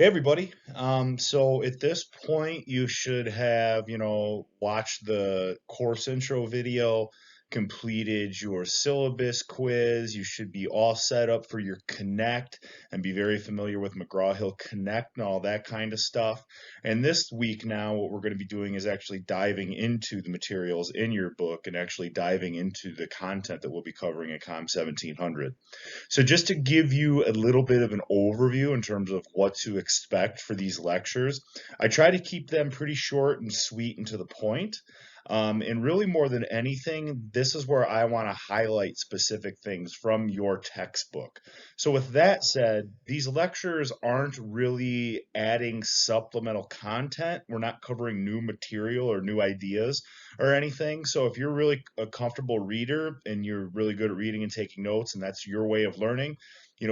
Hey everybody. So at this point you should have, watched the course intro video, completed your syllabus quiz. You should be all set up for your Connect and be very familiar with McGraw-Hill Connect and all that kind of stuff. And this week now, what we're going to be doing is actually diving into the materials in your book and actually diving into the content that we'll be covering at COM 1700. So just to give you a little bit of an overview in terms of what to expect for these lectures, I try to keep them pretty short and sweet and to the point. And really more than anything, this is where I want to highlight specific things from your textbook. So with that said, these lectures aren't really adding supplemental content. We're not covering new material or new ideas or anything. So if you're really a comfortable reader and you're really good at reading and taking notes, and that's your way of learning,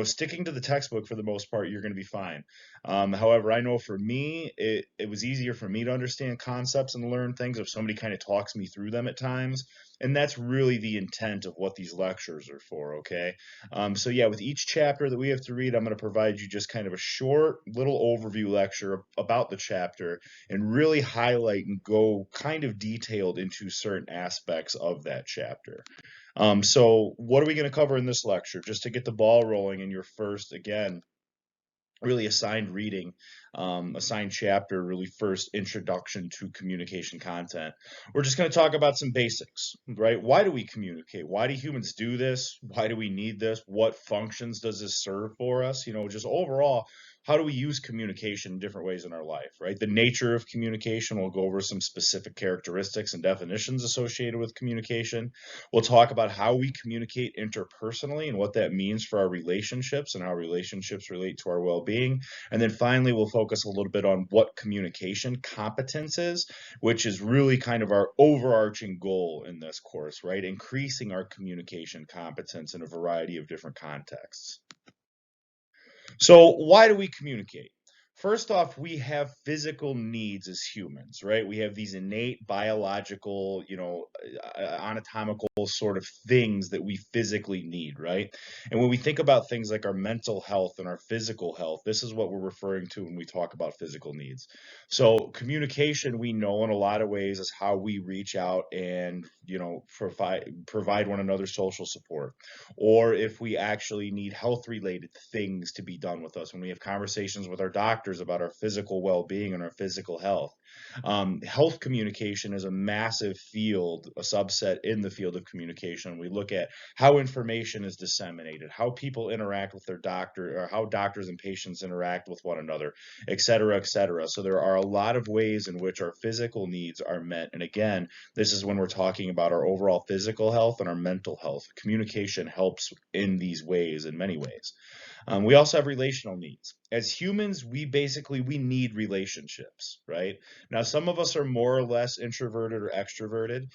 sticking to the textbook for the most part, you're going to be fine. However, I know for me, it was easier for me to understand concepts and learn things if somebody kind of talks me through them at times. And that's really the intent of what these lectures are for, okay? So yeah, with each chapter that we have to read, I'm going to provide you just kind of a short little overview lecture about the chapter and really highlight and go kind of detailed into certain aspects of that chapter. So what are we going to cover in this lecture? Just to get the ball rolling in your first, again, really assigned reading, assigned chapter, really first introduction to communication content. We're just going to talk about some basics, right? Why do we communicate? Why do humans do this? Why do we need this? What functions does this serve for us? Just overall, how do we use communication in different ways in our life, right? The nature of communication, we'll go over some specific characteristics and definitions associated with communication. We'll talk about how we communicate interpersonally and what that means for our relationships and how relationships relate to our well-being. And then finally, we'll focus a little bit on what communication competence is, which is really kind of our overarching goal in this course, right? Increasing our communication competence in a variety of different contexts. So why do we communicate? First off, we have physical needs as humans, right? We have these innate biological, anatomical sort of things that we physically need, right? And when we think about things like our mental health and our physical health, this is what we're referring to when we talk about physical needs. So communication, we know in a lot of ways is how we reach out and, provide one another social support, or if we actually need health related things to be done with us, when we have conversations with our doctors about our physical well being and our physical health. Health communication is a massive field, a subset in the field of communication. We look at how information is disseminated, how people interact with their doctor, or how doctors and patients interact with one another, et cetera, et cetera. So there are a lot of ways in which our physical needs are met. And again, this is when we're talking about our overall physical health and our mental health. Communication helps in these ways, in many ways. We also have relational needs. As humans, we need relationships, right? Now, some of us are more or less introverted or extroverted.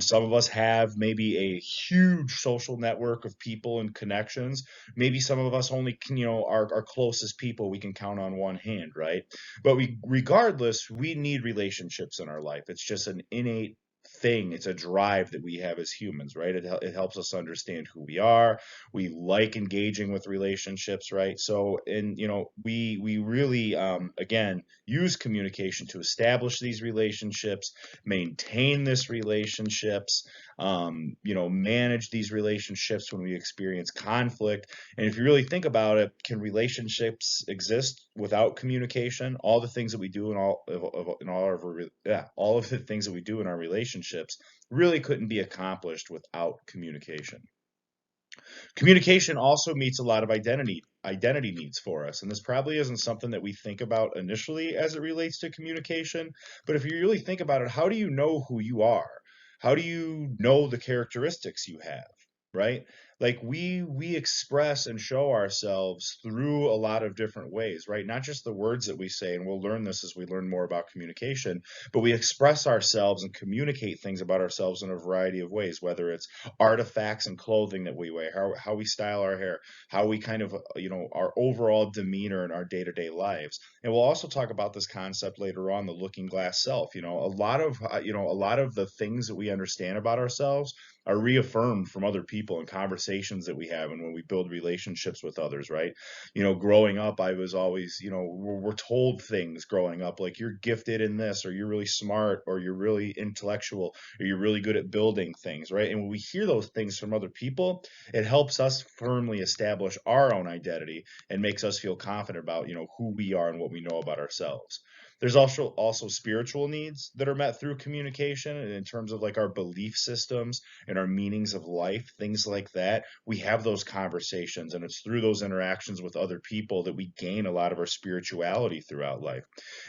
Some of us have maybe a huge social network of people and connections. Maybe some of us only can, our closest people we can count on one hand, right? But regardless, we need relationships in our life. It's just an innate thing. It's a drive that we have as humans, right? It helps us understand who we are. We like engaging with relationships, right? So, and we really again use communication to establish these relationships, maintain this relationships, manage these relationships when we experience conflict. And if you really think about it, can relationships exist without communication? All the things that we do in all of our, yeah, all of the things that we do in our relationships really couldn't be accomplished without communication. Communication also meets a lot of identity needs for us, and this probably isn't something that we think about initially as it relates to communication. But if you really think about it, how do you know who you are? How do you know the characteristics you have? Right? Like we express and show ourselves through a lot of different ways, right? Not just the words that we say, and we'll learn this as we learn more about communication, but we express ourselves and communicate things about ourselves in a variety of ways, whether it's artifacts and clothing that we wear, how we style our hair, how we kind of, our overall demeanor in our day-to-day lives. And we'll also talk about this concept later on, the looking glass self. A lot of the things that we understand about ourselves are reaffirmed from other people in conversations that we have and when we build relationships with others, right? Growing up, I was always, we're told things growing up like you're gifted in this, or you're really smart, or you're really intellectual, or you're really good at building things, right? And when we hear those things from other people, it helps us firmly establish our own identity and makes us feel confident about, who we are and what we know about ourselves. There's also spiritual needs that are met through communication, and in terms of like our belief systems and our meanings of life, things like that. We have those conversations, and it's through those interactions with other people that we gain a lot of our spirituality throughout life.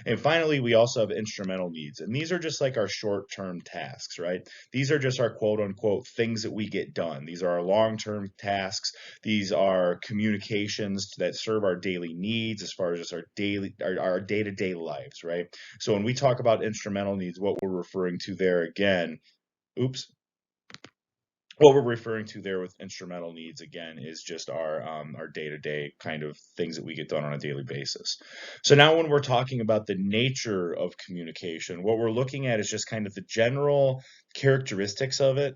And finally, we also have instrumental needs, and these are just like our short-term tasks, right? These are just our quote unquote things that we get done. These are our long-term tasks. These are communications that serve our daily needs as far as just our day-to-day lives, right? So when we talk about instrumental needs, what we're referring to there again, oops, what we're referring to there with instrumental needs again is just our day-to-day kind of things that we get done on a daily basis. So now when we're talking about the nature of communication, what we're looking at is just kind of the general characteristics of it.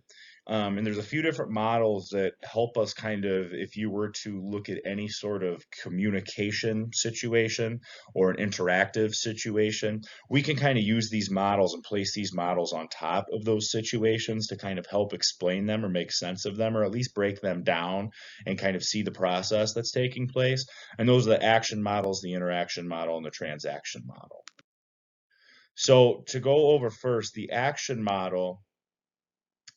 And there's a few different models that help us kind of, if you were to look at any sort of communication situation or an interactive situation, we can kind of use these models and place these models on top of those situations to kind of help explain them or make sense of them, or at least break them down and kind of see the process that's taking place. And those are the action models, the interaction model, and the transaction model. So to go over first, the action model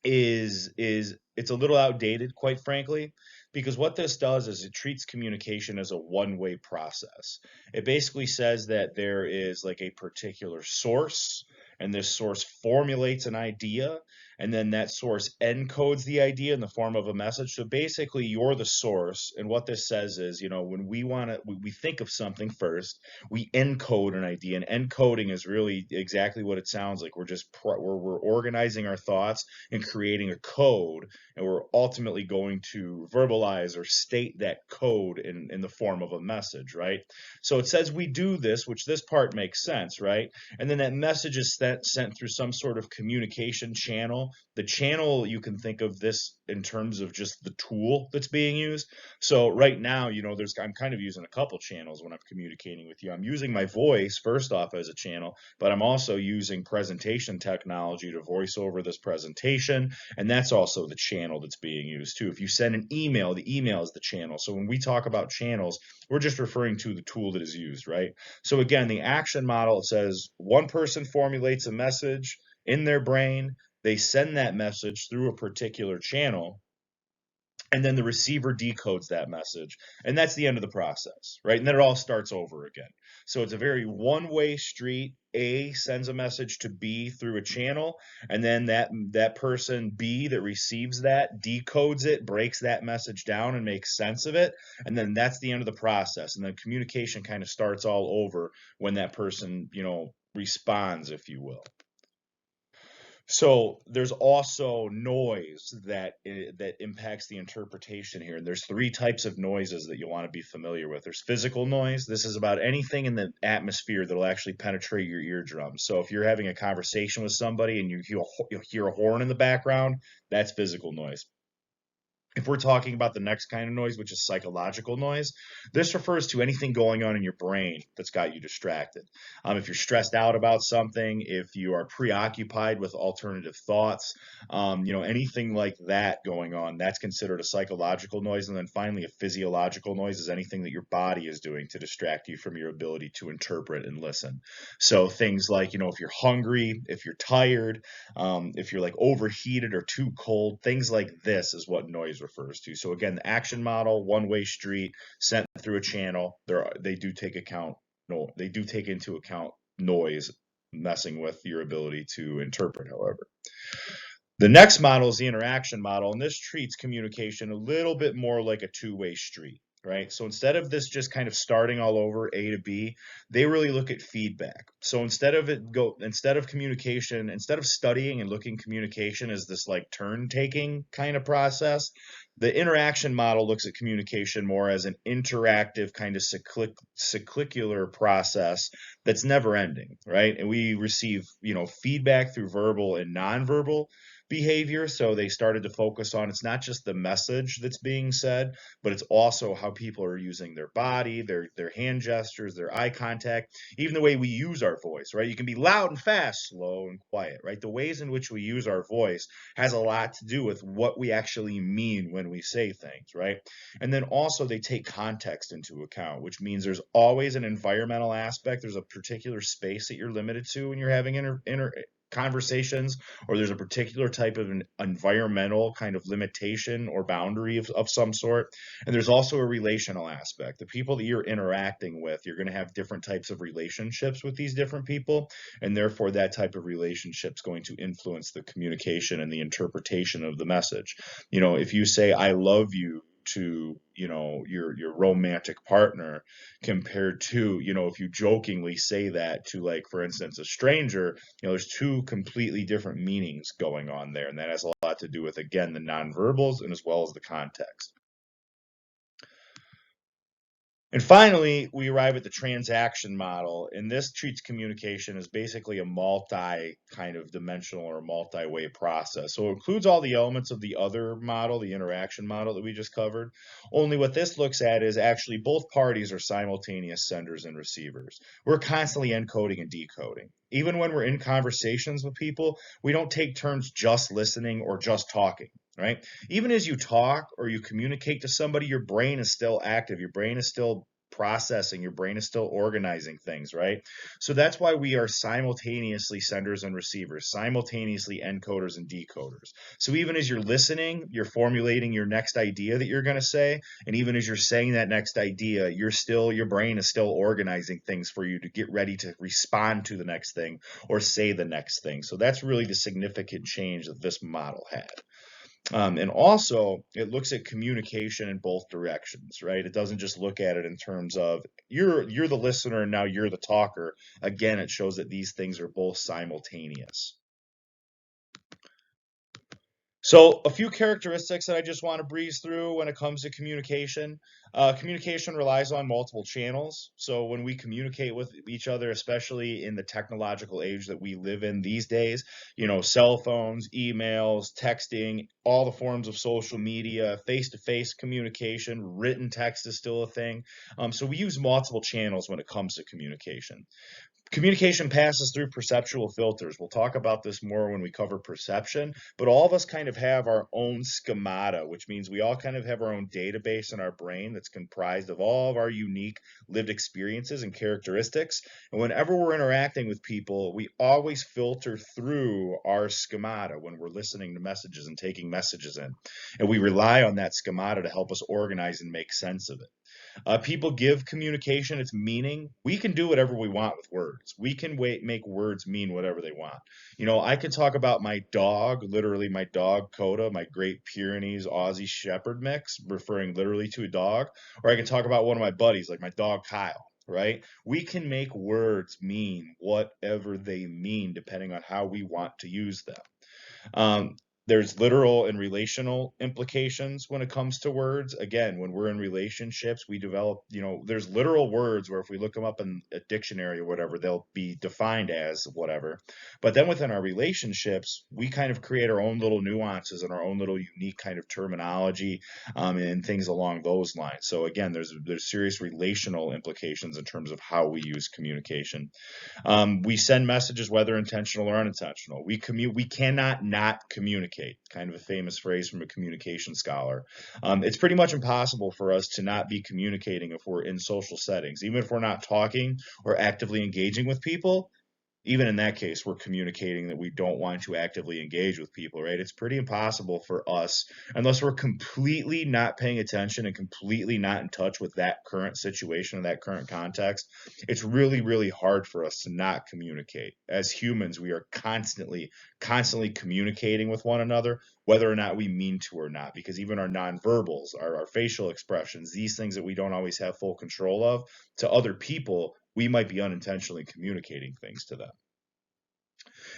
is it's a little outdated, quite frankly, because what this does is it treats communication as a one-way process. It basically says that there is like a particular source, and this source formulates an idea, and then that source encodes the idea in the form of a message. So basically, you're the source, and what this says is, when we think of something first, we encode an idea, and encoding is really exactly what it sounds like. We're organizing our thoughts and creating a code, and we're ultimately going to verbalize or state that code in the form of a message, right? So it says we do this, which this part makes sense, right? And then that message is sent through some sort of communication channel. The channel, you can think of this in terms of just the tool that's being used. So right now, I'm kind of using a couple channels when I'm communicating with you. I'm using my voice first off as a channel, but I'm also using presentation technology to voice over this presentation, and that's also the channel that's being used too. If you send an email, the email is the channel. So when we talk about channels, we're just referring to the tool that is used, right? So again, the action model, it says one person formulates a message in their brain, they send that message through a particular channel, and then the receiver decodes that message, and that's the end of the process, right? And then it all starts over again. So it's a very one-way street. A sends a message to B through a channel, and then that person B that receives that decodes it, breaks that message down, and makes sense of it, and then that's the end of the process. And then communication kind of starts all over when that person, responds, if you will. So there's also noise that impacts the interpretation here. And there's three types of noises that you'll want to be familiar with. There's physical noise. This is about anything in the atmosphere that'll actually penetrate your eardrums. So if you're having a conversation with somebody and you'll hear a horn in the background, that's physical noise. If we're talking about the next kind of noise, which is psychological noise, this refers to anything going on in your brain that's got you distracted. If you're stressed out about something, if you are preoccupied with alternative thoughts, anything like that going on, that's considered a psychological noise. And then finally, a physiological noise is anything that your body is doing to distract you from your ability to interpret and listen. So things like, if you're hungry, if you're tired, if you're like overheated or too cold, things like this is what noise refers to. So again, the action model, one-way street, sent through a channel. They do take into account noise messing with your ability to interpret, however. The next model is the interaction model, and this treats communication a little bit more like a two-way street, right? So instead of this just kind of starting all over A to B, they really look at feedback. So instead of studying and looking communication as this like turn-taking kind of process, the interaction model looks at communication more as an interactive kind of cyclicular process that's never ending, right? And we receive, feedback through verbal and nonverbal, behavior. So they started to focus on it's not just the message that's being said, but it's also how people are using their body, their hand gestures, their eye contact, even the way we use our voice, right? You can be loud and fast, slow and quiet, right? The ways in which we use our voice has a lot to do with what we actually mean when we say things, right? And then also they take context into account, which means there's always an environmental aspect. There's a particular space that you're limited to when you're having inter conversations, or there's a particular type of an environmental kind of limitation or boundary of some sort. And there's also a relational aspect. The people that you're interacting with, you're going to have different types of relationships with these different people, and therefore that type of relationship is going to influence the communication and the interpretation of the message. If you say I love you to your romantic partner, compared to if you jokingly say that to, like, for instance, a stranger, there's two completely different meanings going on there, and that has a lot to do with, again, the nonverbals and as well as the context. And finally, we arrive at the transaction model, and this treats communication as basically a multi kind of dimensional or multi-way process. So it includes all the elements of the other model, the interaction model that we just covered. Only what this looks at is actually both parties are simultaneous senders and receivers. We're constantly encoding and decoding. Even when we're in conversations with people, we don't take turns just listening or just talking, right? Even as you talk or you communicate to somebody, your brain is still active. Your brain is still processing. Your brain is still organizing things, right? So that's why we are simultaneously senders and receivers, simultaneously encoders and decoders. So even as you're listening, you're formulating your next idea that you're going to say. And even as you're saying that next idea, your brain is still organizing things for you to get ready to respond to the next thing or say the next thing. So that's really the significant change that this model had. And also, it looks at communication in both directions, right? It doesn't just look at it in terms of you're the listener and now you're the talker. Again, it shows that these things are both simultaneous. So a few characteristics that I just want to breeze through when it comes to communication. Communication relies on multiple channels. So when we communicate with each other, especially in the technological age that we live in these days, cell phones, emails, texting, all the forms of social media, face-to-face communication, written text is still a thing. So we use multiple channels when it comes to communication. Communication passes through perceptual filters. We'll talk about this more when we cover perception, but all of us kind of have our own schemata, which means we all kind of have our own database in our brain that's comprised of all of our unique lived experiences and characteristics. And whenever we're interacting with people, we always filter through our schemata when we're listening to messages and taking messages in. And we rely on that schemata to help us organize and make sense of it. People give communication its meaning. We can do whatever we want with words. We can make words mean whatever they want. I could talk about my dog, literally my dog Coda, my Great Pyrenees Aussie Shepherd mix, referring literally to a dog, or I can talk about one of my buddies, like my dog Kyle. Right? We can make words mean whatever they mean depending on how we want to use them. Um, there's literal and relational implications when it comes to words. Again, when we're in relationships, we develop, there's literal words where if we look them up in a dictionary or whatever, they'll be defined as whatever. But then within our relationships, we kind of create our own little nuances and our own little unique kind of terminology, and things along those lines. So again, there's serious relational implications in terms of how we use communication. We send messages whether intentional or unintentional. We cannot not communicate. Kind of a famous phrase from a communication scholar. It's pretty much impossible for us to not be communicating if we're in social settings, even if we're not talking or actively engaging with people. Even in that case, we're communicating that we don't want to actively engage with people, right? It's pretty impossible for us, unless we're completely not paying attention and completely not in touch with that current situation and that current context. It's really, really hard for us to not communicate. As humans, we are constantly communicating with one another, whether or not we mean to or not, because even our nonverbals, our facial expressions, these things that we don't always have full control of, to other people, we might be unintentionally communicating things to them.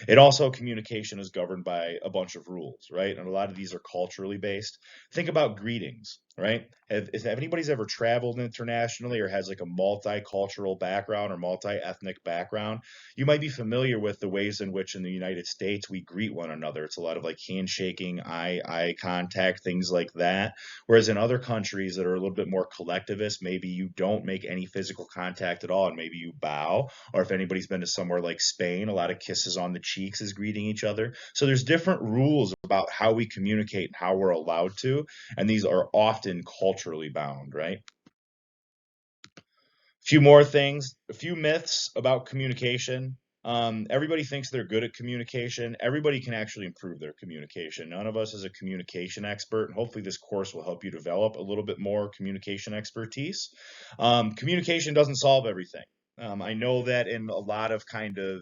It also, communication is governed by a bunch of rules, right? And a lot of these are culturally based. Think about greetings, right? If anybody's ever traveled internationally or has like a multicultural background or multi-ethnic background, you might be familiar with the ways in which in the United States we greet one another. It's a lot of like handshaking, eye contact, things like that. Whereas in other countries that are a little bit more collectivist, maybe you don't make any physical contact at all, and maybe you bow. Or if anybody's been to somewhere like Spain, a lot of kisses on the cheeks is greeting each other. So there's different rules about how we communicate and how we're allowed to, and these are often culturally bound, right? A few more things, a few myths about communication. Everybody thinks they're good at communication. Everybody can actually improve their communication. None of us is a communication expert, and hopefully this course will help you develop a little bit more communication expertise. Communication doesn't solve everything. I know that in a lot of kind of,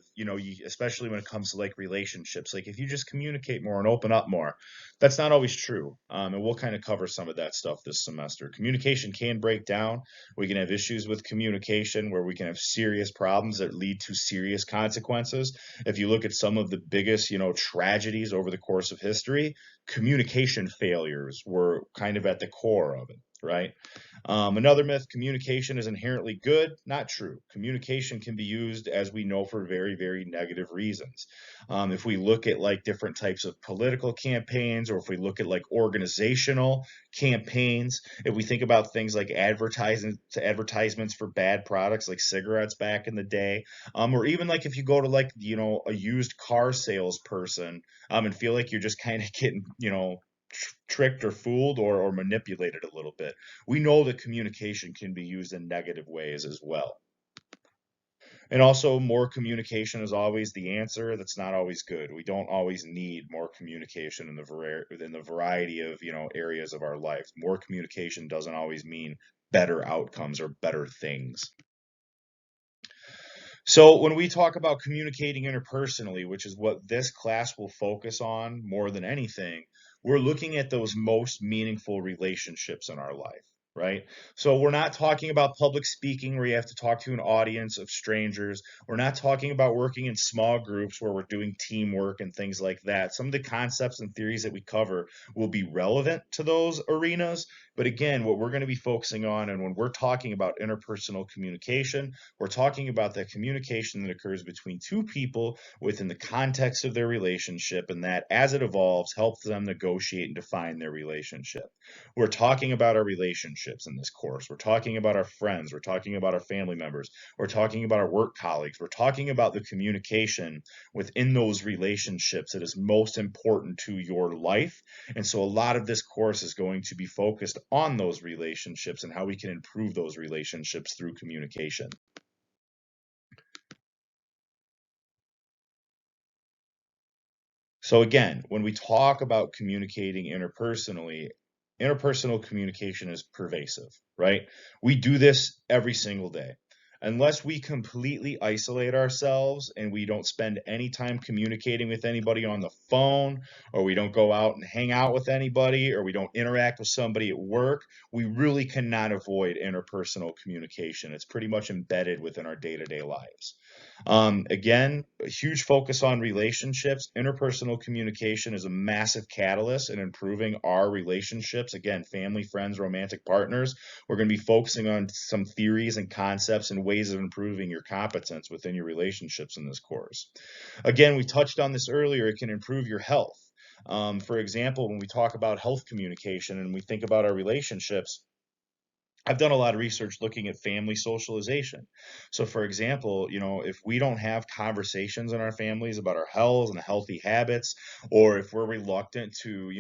especially when it comes to like relationships, like if you just communicate more and open up more, that's not always true. And we'll kind of cover some of that stuff this semester. Communication can break down. We can have issues with communication where we can have serious problems that lead to serious consequences. If you look at some of the biggest, tragedies over the course of history, communication failures were kind of at the core of it, right? Another myth, communication is inherently good. Not true. Communication can be used, as we know, for very, very negative reasons. If we look at like different types of political campaigns, or if we look at like organizational campaigns, if we think about things like advertisements for bad products like cigarettes back in the day, or even like if you go to like, a used car salesperson, and feel like you're just kind of getting, tricked or fooled or manipulated a little bit. We know that communication can be used in negative ways as well. And also, more communication is always the answer. That's not always good. We don't always need more communication in the variety of areas of our life. More communication doesn't always mean better outcomes or better things. So when we talk about communicating interpersonally, which is what this class will focus on more than anything, we're looking at those most meaningful relationships in our life, right? So we're not talking about public speaking where you have to talk to an audience of strangers. We're not talking about working in small groups where we're doing teamwork and things like that. Some of the concepts and theories that we cover will be relevant to those arenas. But again, what we're going to be focusing on, and when we're talking about interpersonal communication, we're talking about the communication that occurs between two people within the context of their relationship, and that as it evolves, helps them negotiate and define their relationship. We're talking about our relationships in this course. We're talking about our friends. We're talking about our family members. We're talking about our work colleagues. We're talking about the communication within those relationships that is most important to your life. And so a lot of this course is going to be focused on those relationships and how we can improve those relationships through communication. So again, when we talk about communicating interpersonally, interpersonal communication is pervasive, right? We do this every single day. Unless we completely isolate ourselves and we don't spend any time communicating with anybody on the phone, or we don't go out and hang out with anybody, or we don't interact with somebody at work, we really cannot avoid interpersonal communication. It's pretty much embedded within our day-to-day lives. Again, a huge focus on relationships. Interpersonal communication is a massive catalyst in improving our relationships. Again, family, friends, romantic partners. We're going to be focusing on some theories and concepts and ways of improving your competence within your relationships in this course. Again, we touched on this earlier. It can improve your health. For example, when we talk about health communication and we think about our relationships, I've done a lot of research looking at family socialization. So, for example, if we don't have conversations in our families about our health and healthy habits, or if we're reluctant to,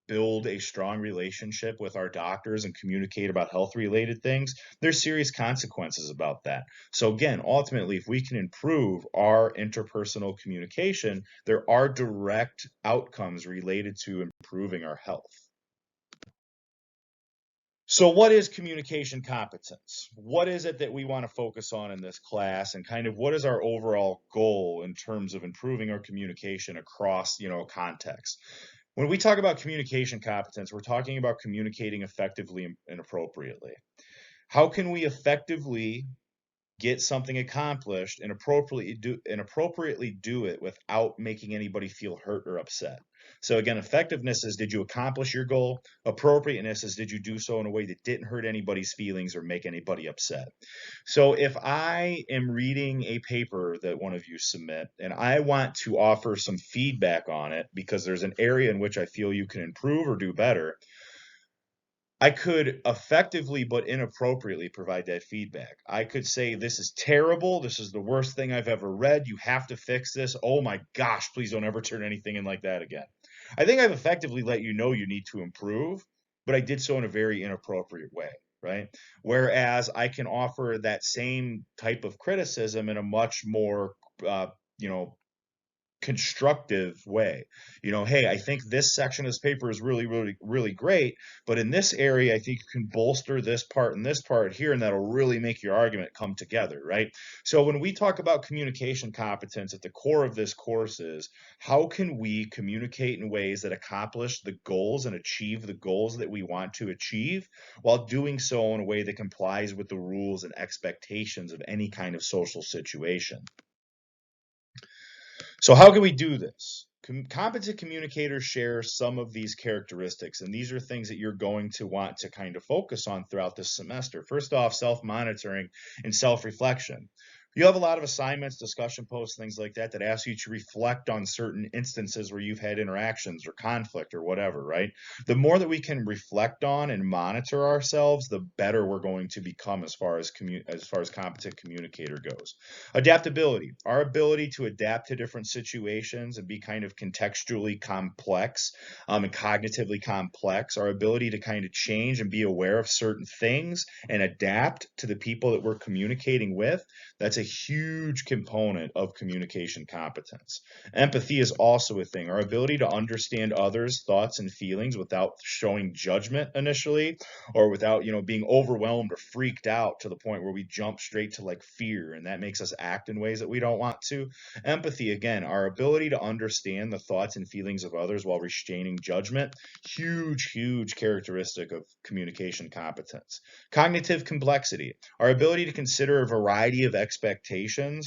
build a strong relationship with our doctors and communicate about health related things, there's serious consequences about that. So, again, ultimately, if we can improve our interpersonal communication, there are direct outcomes related to improving our health. So what is communication competence? What is it that we want to focus on in this class, and kind of what is our overall goal in terms of improving our communication across, context? When we talk about communication competence, we're talking about communicating effectively and appropriately. How can we effectively get something accomplished and appropriately do it without making anybody feel hurt or upset. So again, effectiveness is, did you accomplish your goal? Appropriateness is, did you do so in a way that didn't hurt anybody's feelings or make anybody upset? So if I am reading a paper that one of you submit and I want to offer some feedback on it because there's an area in which I feel you can improve or do better, I could effectively but inappropriately provide that feedback. I could say, this is terrible. This is the worst thing I've ever read. You have to fix this. Oh my gosh, please don't ever turn anything in like that again. I think I've effectively let you know you need to improve, but I did so in a very inappropriate way, right? Whereas I can offer that same type of criticism in a much more, you know, constructive way. Hey, I think this section of this paper is really, really, really great, but in this area, I think you can bolster this part and this part here, and that'll really make your argument come together, right? So when we talk about communication competence, at the core of this course is, how can we communicate in ways that accomplish the goals and achieve the goals that we want to achieve, while doing so in a way that complies with the rules and expectations of any kind of social situation. So how can we do this? Competent communicators share some of these characteristics, and these are things that you're going to want to kind of focus on throughout this semester. First off, self-monitoring and self-reflection. You have a lot of assignments, discussion posts, things like that ask you to reflect on certain instances where you've had interactions or conflict or whatever, right? The more that we can reflect on and monitor ourselves, the better we're going to become as far as competent communicator goes. Adaptability, our ability to adapt to different situations and be kind of contextually complex and cognitively complex, our ability to kind of change and be aware of certain things and adapt to the people that we're communicating with. That's a huge component of communication competence. Empathy is also a thing. Our ability to understand others' thoughts and feelings without showing judgment initially, or without, being overwhelmed or freaked out to the point where we jump straight to like fear, and that makes us act in ways that we don't want to. Empathy, again, our ability to understand the thoughts and feelings of others while restraining judgment. Huge characteristic of communication competence. Cognitive complexity, our ability to consider a variety of expectations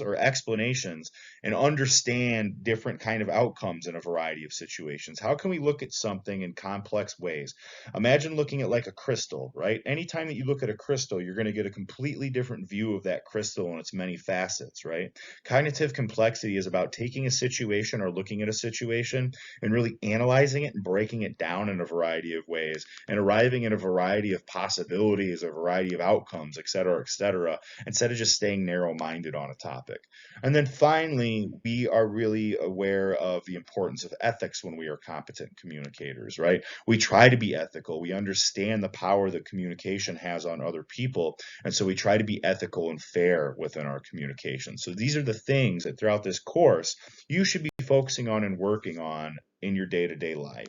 or explanations and understand different kind of outcomes in a variety of situations. How can we look at something in complex ways? Imagine looking at like a crystal, right? Anytime that you look at a crystal, you're going to get a completely different view of that crystal and its many facets, right? Cognitive complexity is about taking a situation or looking at a situation and really analyzing it and breaking it down in a variety of ways and arriving at a variety of possibilities, a variety of outcomes, et cetera, instead of just staying narrow-minded on a topic. And then finally, we are really aware of the importance of ethics when we are competent communicators, right? We try to be ethical. We understand the power that communication has on other people, and so we try to be ethical and fair within our communication. So these are the things that throughout this course you should be focusing on and working on in your day-to-day life.